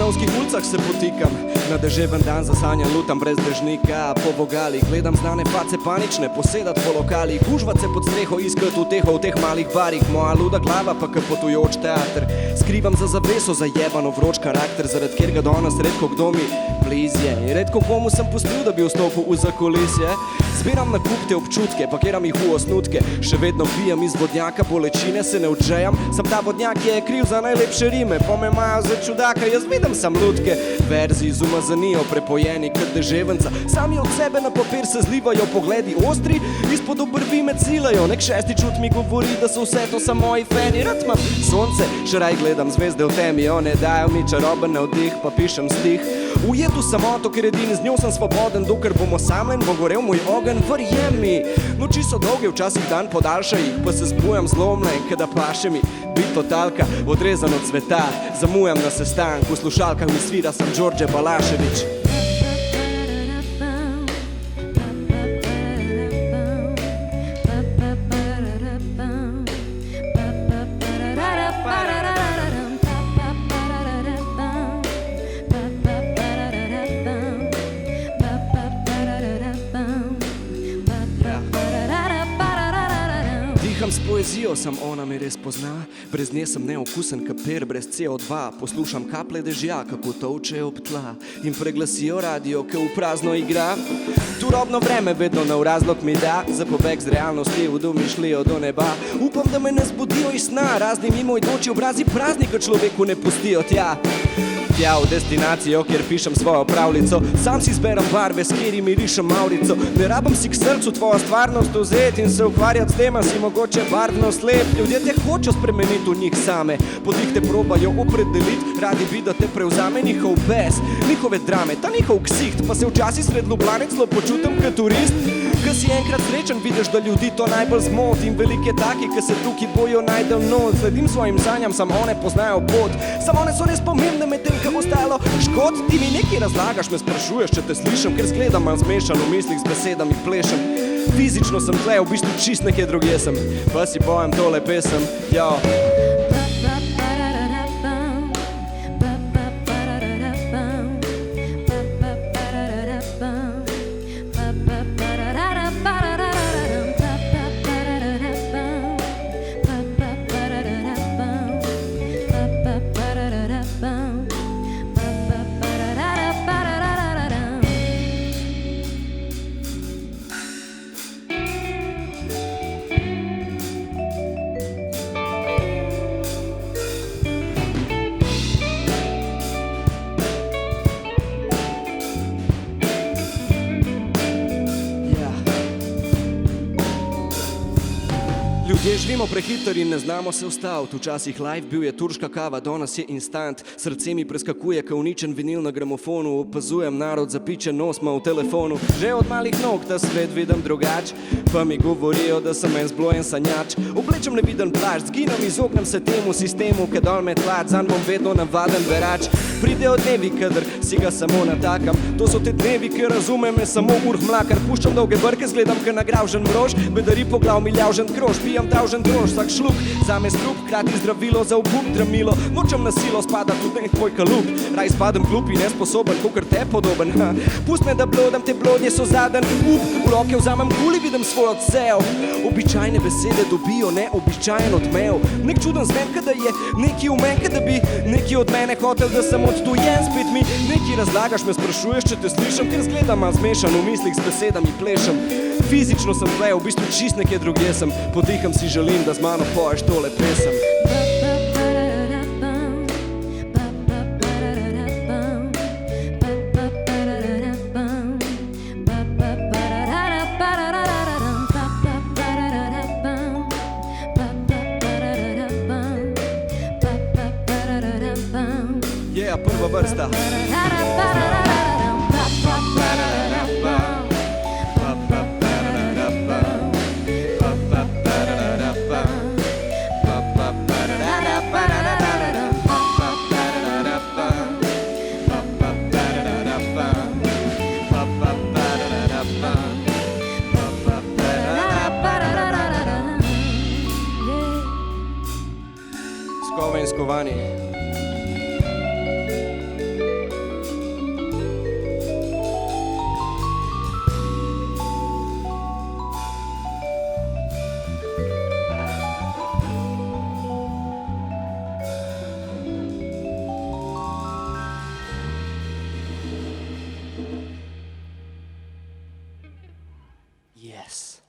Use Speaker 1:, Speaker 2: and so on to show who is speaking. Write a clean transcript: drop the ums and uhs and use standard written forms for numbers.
Speaker 1: ljubljanskih ulicah se potikam, na deževen dan zasanjan lutam brez dežnika. Po vogalih gledam znane face panične, posedat po lokalih, gužvat se pod streho, iskat uteho v teh malih barih. Moja luda glava pa kot potujoč teater, skrivam za zaveso zajebano vroč karakter, zaradi kjer ga danes redko kdo mi blizje. In redko komu sem pustil, da bi vstopil v zakulisje. Zbiram na kup te občutke, pakiram jih v osnutke, še vedno pijem iz vodnjaka, bolečine se ne odžejam, sem ta vodnjak, ki je kriv za najlepše rime. Pa me imajo za čudaka, jaz vidim sam lutke, verzi z umazanijo, prepojeni kot deževenca. Sami od sebe na papir se zlivajo pogledi ostri, izpod obrvi me cilajo. Nek šesti čut mi govori, da so vse to samo moji fani. Rad imam sonce, še raj gledam zvezde v temi, one dajo mi čaroben navdih, pa pišem stih. Ujet v samoto, ker edini z njo sem svoboden, dokler bom osamljen, bo gorel moj ogenj, verjem mi. Noči so dolge, včasih dan podaljša jih, pa se zbujam zlomljen, kada paše mi bit totalka, odrezan od sveta. Zamujam na sestanku, v slušalkah mi svira sam Đorđe Balašević. Diham s poezijo, sam ona me res pozna, brez nje sem neokusen kapir, brez CO2. Poslušam kaple dežja, kako tolče ob tla, in preglasijo radio, ki v prazno igra. Turobno vreme vedno nov razlog mi da, za pobeg z realnosti v domišljijo do neba. Upam, da me ne zbudijo iz sna, razni mimoidoči obrazi praznika človeku ne pustijo tja. Tja v destinacijo, kjer pišem svojo pravljico, sam si zberem barve, s katerimi rišem mavrico. Ne rabim si k srcu tvojo stvarnost vzeti in se ukvarjati s tema, si mogoče barvno slep. Ljudje te hočejo spremeniti v njih same, pod njih te probajo opredeliti, radi bi, da te prevzame njihov bes, njihove drame, ta njihov ksiht. Pa se včasih sred Ljubljane celo počutim kot turist, ko si enkrat srečen, vidiš, da ljudi to najbolj zmoti. In velik je taki, ki se tukaj bojo najdel not. Sledim svojim sanjam, sam one poznajo pot, sam one so res pomembne med tem, kaj bo stajalo škod. Ti mi nekaj razlagaš, me sprašuješ, če te slišam, ker zgledam manj zmešan v mislih, z besedami plešem. Fizično sem tle, v bistvu čist nekje drugje sem, pa si pojem tole pesem, jo. Ljudje živimo prehiter in ne znamo se ustaviti. Včasih live bil je turška kava, danes je instant. Srce mi preskakuje, ka uničen vinil na gramofonu. Opazujem narod zapičen nos ma v telefonu. Že od malih nog ta svet vidim drugač, pa mi govorijo, da sem en zblojen sanjač. Oblečem neviden plašč, zginam, izognem se temu sistemu, ke dol me tlač, zanj bom vedno navaden berač. Pridejo dnevi, kadar si ga samo natakam, to so te dnevi, ki razume me samo urh mlakar. Puščam dolge brke, zgledam ka nagravžen brož, bedari po glav mi ljavžen krož, pijam tavžen drož, vsak šluk zame strup, krati zdravilo za obup dramilo. Nočem na silo spadati v nek tvoj kalup, raj spadam glup in nesposoben, kakor te podoben. Pust me, da blodam, te blodnje so zaden up, v roke vzamem kuli, vidim svoj odsev. Običajne besede dobijo neobičajen odmev, nek čuden zven, kada je neki v men, kada bi neki od mene hotel, da sem odtujen. Spet mi neki razlagaš, me sprašuješ, če te slišam, ker zgledam malo zmešan v mislih, z besedami plešem. Fizično sem tle, v bistvu čist nekje drugje sem, podiham si želim, da z mano poješ tole pesem. Prva vrsta. Skove in skovani. Yes.